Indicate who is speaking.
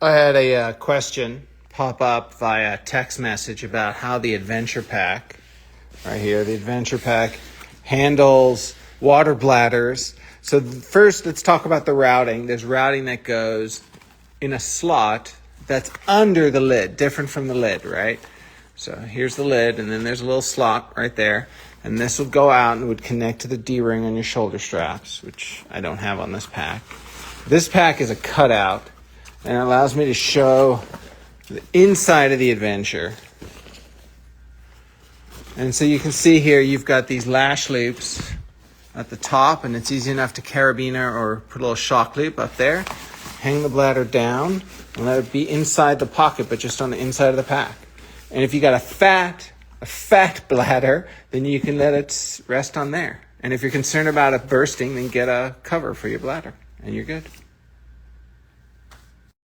Speaker 1: I had a question pop up via text message about how the Adventure Pack, right here, the Adventure Pack handles water bladders. So first, let's talk about the routing. There's routing that goes in a slot that's under the lid, different from the lid, right? So here's the lid, and then there's a little slot right there. And this would go out and would connect to the D-ring on your shoulder straps, which I don't have on this pack. This pack is a cutout, and it allows me to show the inside of the Adventure. And so you can see here you've got these lash loops at the top, and it's easy enough to carabiner or put a little shock loop up there. Hang the bladder down and let it be inside the pocket, but just on the inside of the pack. And if you got a fat bladder, then you can let it rest on there. And if you're concerned about it bursting, then get a cover for your bladder, and you're good.